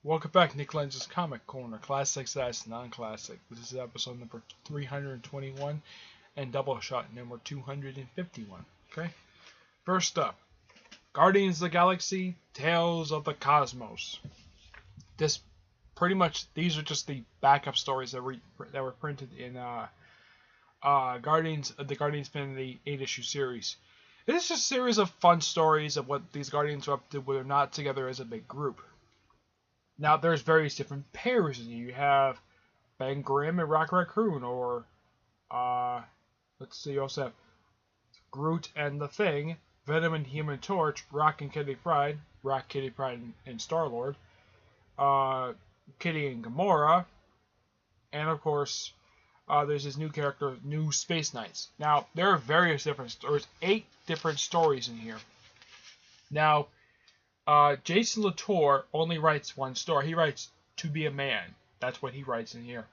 Welcome back, Nick Lenz's Comic Corner, Classic / Non-Classic. This is episode number 321 and Doubleshot number 251. Okay? First up, Guardians of the Galaxy, Tales of the Cosmos. These are just the backup stories that were printed in Guardians Infinity 8-issue series. This is just a series of fun stories of what these Guardians are up to when they're not together as a big group. Now, there's various different pairs. You have Ben Grimm and Rocket Raccoon, or, you also have Groot and the Thing, Venom and Human Torch, Rock and Kitty Pryde, Rock, Kitty Pryde and Star-Lord, Kitty and Gamora, and, of course, there's this new character, New Space Knights. Now, there are various different stories, 8 different stories in here. Now, Jason Latour only writes one story. He writes To Be a Man. That's what he writes in here.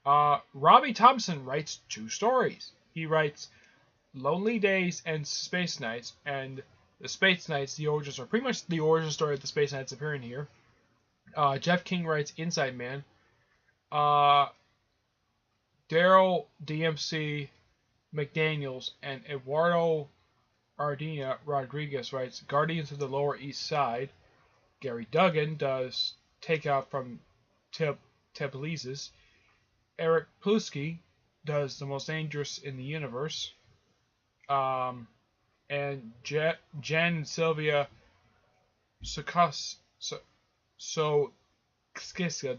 Robbie Thompson writes 2 stories. He writes Lonely Days and Space Knights. And the Space Knights, the origins are pretty much the origin story of the Space Knights appearing here. Jeff King writes Inside Man. Daryl DMC McDaniels and Eduardo Ardina Rodriguez writes Guardians of the Lower East Side. Gary Duggan does Takeout from Tbilisi. Eric Plusky does The Most Dangerous in the Universe. And Jen and Sylvia Skiska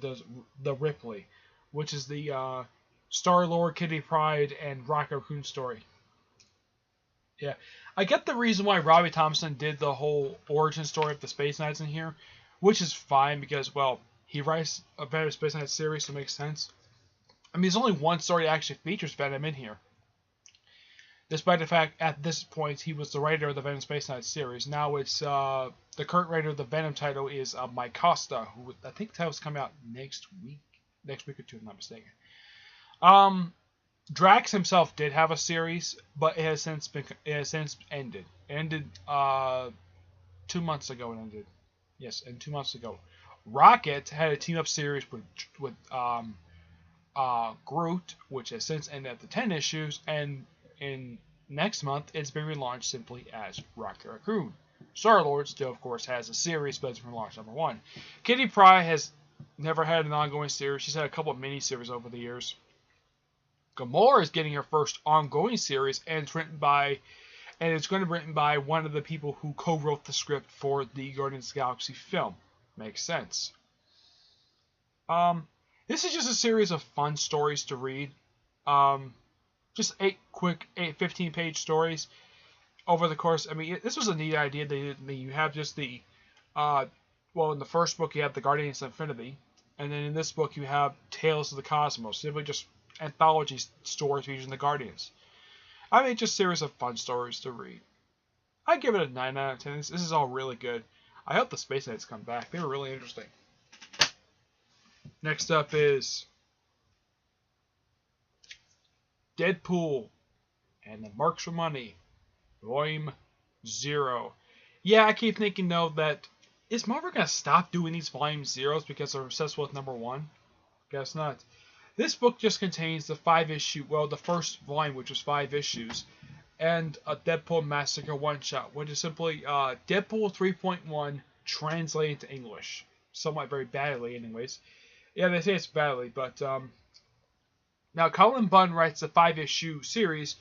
does The Ripley, which is the Star-Lord, Kitty Pryde, and Rocket Raccoon story. Yeah, I get the reason why Robbie Thompson did the whole origin story of the Space Knights in here, which is fine because, well, he writes a better Space Knights series, so it makes sense. I mean, there's only one story that actually features Venom in here. Despite the fact, at this point, he was the writer of the Venom Space Knights series. Now it's, the current writer of the Venom title is Mike Costa, who I think the title's coming out next week or two, if I'm not mistaken. Drax himself did have a series, but it has since ended. Ended 2 months ago. It ended. Yes, and 2 months ago. Rocket had a team-up series with Groot, which has since ended after 10 issues, and in next month it's been relaunched simply as Rocket Raccoon. Star-Lord still, of course, has a series, but it's been launched number 1. Kitty Pryde has never had an ongoing series. She's had a couple of mini-series over the years. Gamora is getting her first ongoing series, and it's going to be written by one of the people who co-wrote the script for the Guardians of the Galaxy film. Makes sense. This is just a series of fun stories to read. Just 8 quick 15-page stories over the course. I mean, this was a neat idea. You have just the, in the first book you have the Guardians of Infinity, and then in this book you have Tales of the Cosmos. Simply just anthology stories featuring the Guardians. I mean, just a series of fun stories to read. I give it a 9 out of 10. This is all really good. I hope the Space Knights come back. They were really interesting. Next up is Deadpool and the Mercs for Money, Volume 0. Yeah, I keep thinking, though, that is Marvel going to stop doing these Volume Zeros because they're obsessed with number 1? Guess not. This book just contains the 5-issue, the first volume, which was 5 issues, and a Deadpool Massacre one-shot, which is simply Deadpool 3.1 translated to English. Somewhat very badly, anyways. Yeah, they say it's badly, but, now Colin Bunn writes the 5-issue series,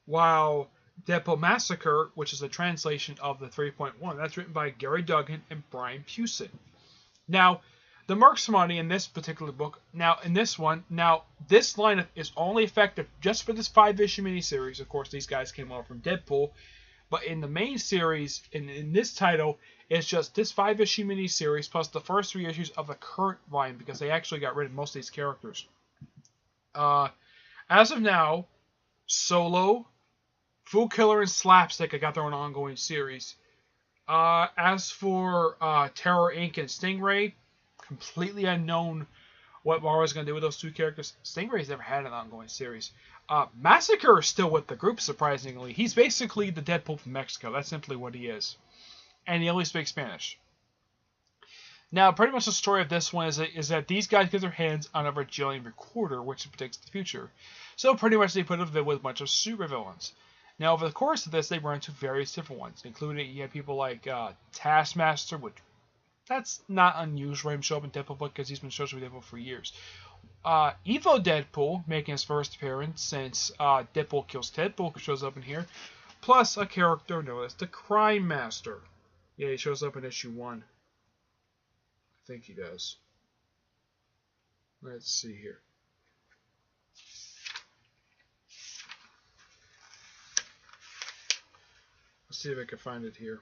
while Deadpool Massacre, which is a translation of the 3.1, that's written by Gary Duggan and Brian Pusin. Now, the Mercs money in this particular book, this lineup is only effective just for this 5-issue miniseries. Of course, these guys came over from Deadpool. But in the main series, in this title, it's just this 5-issue miniseries plus the first 3 issues of the current volume, because they actually got rid of most of these characters. As of now, Solo, Fool Killer, and Slapstick got their own ongoing series. As for Terror Inc. and Stingray, completely unknown what Marvel's going to do with those 2 characters. Stingray's never had an ongoing series. Massacre is still with the group, surprisingly. He's basically the Deadpool from Mexico. That's simply what he is. And he only speaks Spanish. Now, pretty much the story of this one is that these guys get their hands on a Virgilian recorder, which predicts the future. So pretty much they put up with a bunch of supervillains. Now, over the course of this, they run into various different ones, including you have people like Taskmaster, which that's not unusual for him to show up in Deadpool because he's been showing up in Deadpool for years. Evo Deadpool making his first appearance since Deadpool Kills Deadpool shows up in here, plus a character known as the Crime Master. Yeah, he shows up in issue 1. I think he does. Let's see here. Let's see if I can find it here.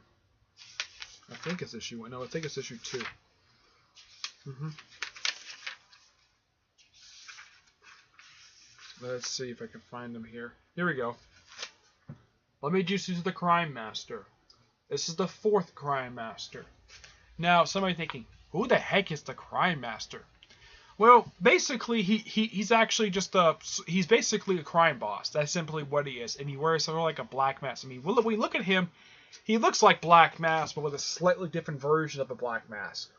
I think it's issue 1. No, I think it's issue 2. Let's see if I can find them here. Here we go. Let me introduce you to the Crime Master. This is the 4th Crime Master. Now, somebody thinking, who the heck is the Crime Master? Well, basically, he's actually just he's basically a crime boss. That's simply what he is. And he wears sort of like a black mask. I mean, when we look at him, he looks like Black Mask, but with a slightly different version of the Black Mask.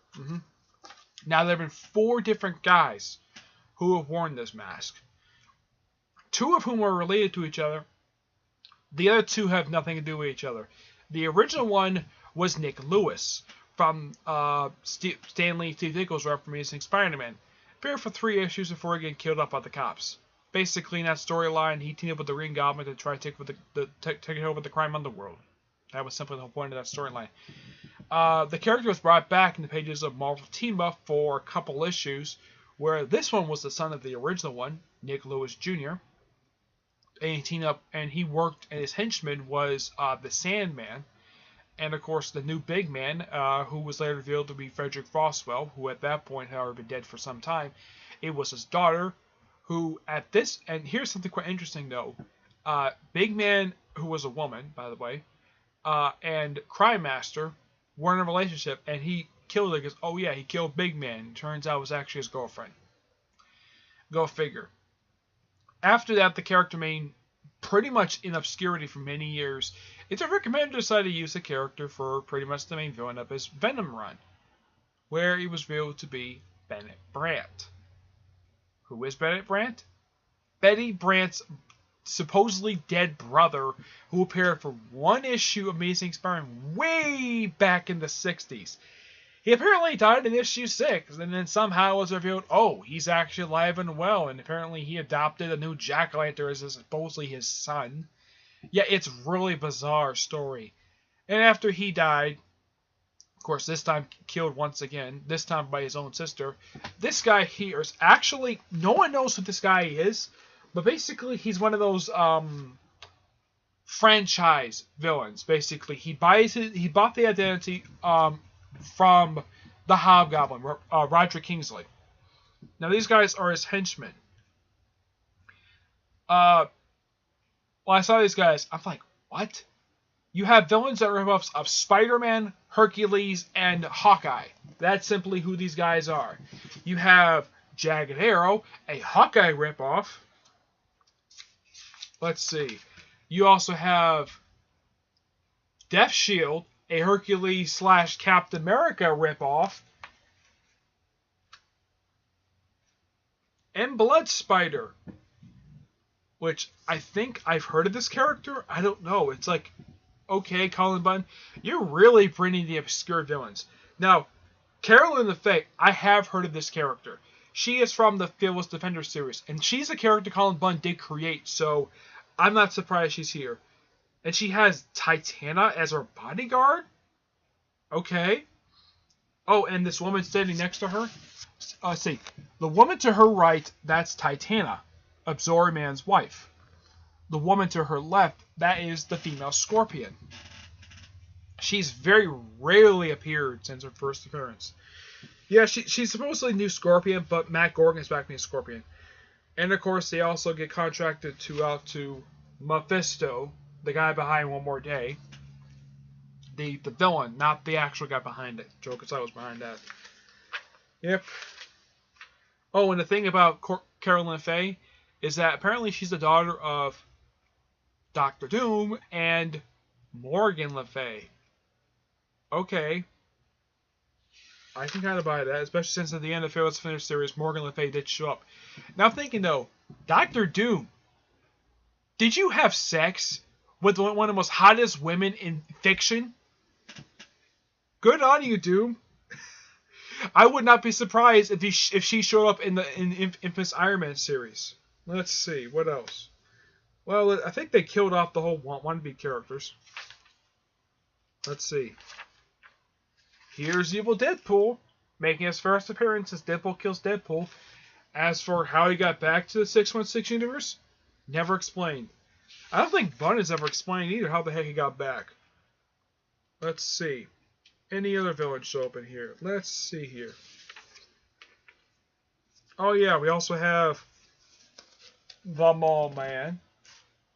Now, there have been 4 different guys who have worn this mask. 2 of whom are related to each other. The other 2 have nothing to do with each other. The original one was Nick Lewis from Stan Lee Steve Ditko's run from Amazing SpiderMan. Appeared for 3 issues before getting killed up by the cops. Basically, in that storyline, he teamed up with the Green Goblin to try to take over the crime underworld. That was simply the whole point of that storyline. The character was brought back in the pages of Marvel Team Up for a couple issues, where this one was the son of the original one, Nick Lewis Jr. And he teamed up, and he worked, and his henchman was the Sandman, and of course the new big man, who was later revealed to be Frederick Frostwell, who at that point had already been dead for some time. It was his daughter, who at this, and here's something quite interesting though, Big Man, who was a woman, by the way, and Crime Master were in a relationship, and he killed her because, oh yeah, he killed Big Man. Turns out it was actually his girlfriend. Go figure. After that, the character remained pretty much in obscurity for many years. It's a recommended to decide to use the character for pretty much the main villain of his Venom run, where he was revealed to be Bennett Brandt. Who is Bennett Brandt? Betty Brandt's supposedly dead brother, who appeared for 1 issue of Amazing Spider-Man way back in the 60s. He apparently died in issue 6, and then somehow it was revealed, oh, he's actually alive and well, and apparently he adopted a new Jack-o'-lantern as supposedly his son. Yeah, it's really bizarre story. And after he died, of course, this time killed once again, this time by his own sister, this guy here is actually, no one knows who this guy is, but basically he's one of those franchise villains. Basically, he bought the identity from the Hobgoblin, Roger Kingsley. Now, these guys are his henchmen. When I saw these guys, I'm like, what? You have villains that are ripoffs of Spider-Man, Hercules, and Hawkeye. That's simply who these guys are. You have Jagged Arrow, a Hawkeye ripoff. Let's see. You also have Death Shield, a Hercules / Captain America ripoff. And Blood Spider, which I think I've heard of this character. I don't know. It's like, okay, Colin Bunn, you're really bringing the obscure villains. Now, Carolyn the Fae, I have heard of this character. She is from the Fearless Defender series, and she's a character Colin Bunn did create, so I'm not surprised she's here. And she has Titana as her bodyguard? Okay. Oh, and this woman standing next to her? Let's see. The woman to her right, that's Titana, Absorbman's wife. The woman to her left, that is the female Scorpion. She's very rarely appeared since her first appearance. Yeah, she's supposedly new Scorpion, but Matt Gorgon is back being Scorpion. And of course, they also get contracted to Mephisto, the guy behind One More Day. The villain, not the actual guy behind it. Joe Quesada was behind that. Yep. Oh, and the thing about Carolyn Faye is that apparently she's the daughter of Doctor Doom and Morgan Le Fay. Okay. I can kind of buy that, especially since at the end of the Fearless Finish series, Morgan Le Fay did show up. Now I'm thinking though, Doctor Doom, did you have sex with one of the most hottest women in fiction? Good on you, Doom. I would not be surprised if she showed up in the infamous Iron Man series. Let's see, what else? Well, I think they killed off the whole wannabe characters. Let's see. Here's Evil Deadpool, making his first appearance as Deadpool kills Deadpool. As for how he got back to the 616 universe, never explained. I don't think Bunn has ever explained either how the heck he got back. Let's see. Any other villains show up in here? Let's see here. Oh yeah, we also have the Mall Man.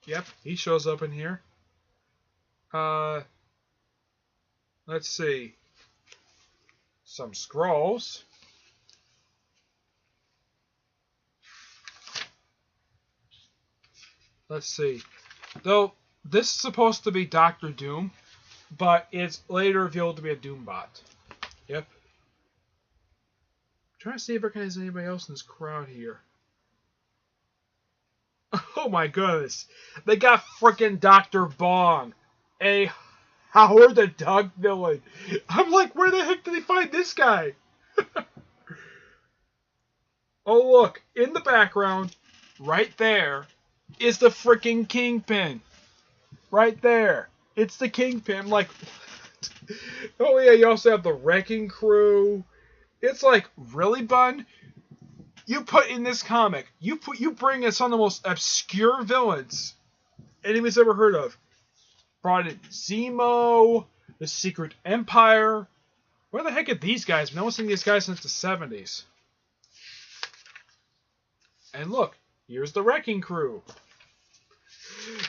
Yep, he shows up in here. Let's see. Some scrolls. Let's see. Though this is supposed to be Doctor Doom, but it's later revealed to be a Doombot. Yep. I'm trying to see if I recognize anybody else in this crowd here. Oh my goodness. They got frickin' Dr. Bong, a Howard the Duck villain. I'm like, where the heck did they find this guy? Oh look, in the background, right there, is the frickin' Kingpin. Right there. It's the Kingpin. I'm like, what? Oh yeah, you also have the Wrecking Crew. It's like, really, Bun? You put in this comic, you bring in some of the most obscure villains anybody's ever heard of. Brought in Zemo, the Secret Empire. Where the heck are these guys? No one's seen these guys since the 70s. And look, here's the Wrecking Crew.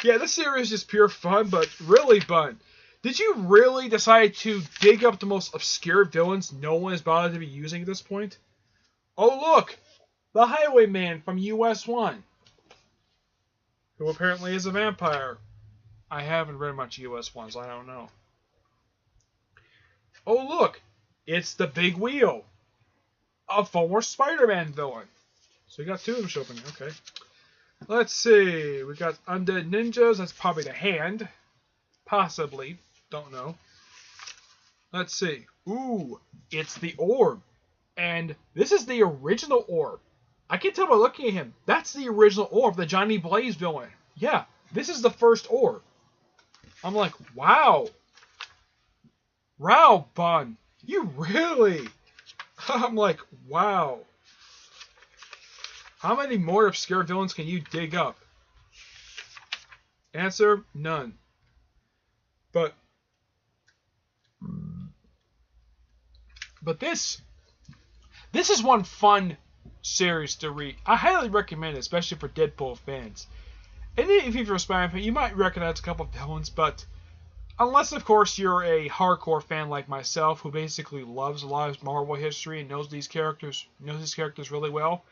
Yeah, this series is pure fun, but really, Bun, did you really decide to dig up the most obscure villains no one is bothered to be using at this point? Oh, look! The Highwayman from US 1. Who apparently is a vampire. I haven't read much US 1, so I don't know. Oh, look! It's the Big Wheel. A former SpiderMan villain. So we got two of them showing up. Okay. Let's see. We got Undead Ninjas. That's probably the Hand. Possibly. Don't know. Let's see. Ooh. It's the Orb. And this is the original Orb. I can tell by looking at him. That's the original Orb. The Johnny Blaze villain. Yeah. This is the first Orb. I'm like, wow. Wow, Bun. You really... I'm like, wow. How many more obscure villains can you dig up? Answer, none. But this is one fun series to read. I highly recommend it, especially for Deadpool fans. And if you're a Spider-Man fan, you might recognize a couple of villains, but unless, of course, you're a hardcore fan like myself, who basically loves a lot of Marvel history and knows these characters really well,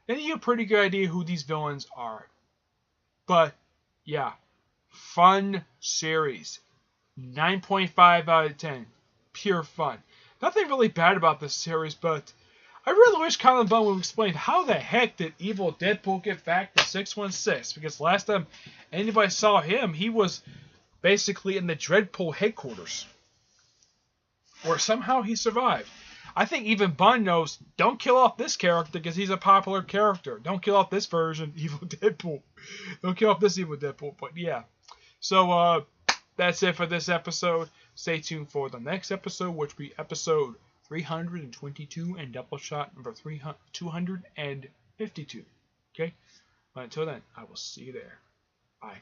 then you have a pretty good idea who these villains are. But, yeah, fun series. 9.5 out of 10. Pure fun. Nothing really bad about this series, but I really wish Colin Bunn would explain how the heck did evil Deadpool get back to 616? Because last time anybody saw him, he was basically in the Dreadpool headquarters. Where somehow he survived. I think even Bunn knows, don't kill off this character because he's a popular character. Don't kill off this version, Evil Deadpool. Don't kill off this Evil Deadpool. But yeah. So, that's it for this episode. Stay tuned for the next episode, which will be episode 322 and Doubleshot number 252. Okay? But until then, I will see you there. Bye.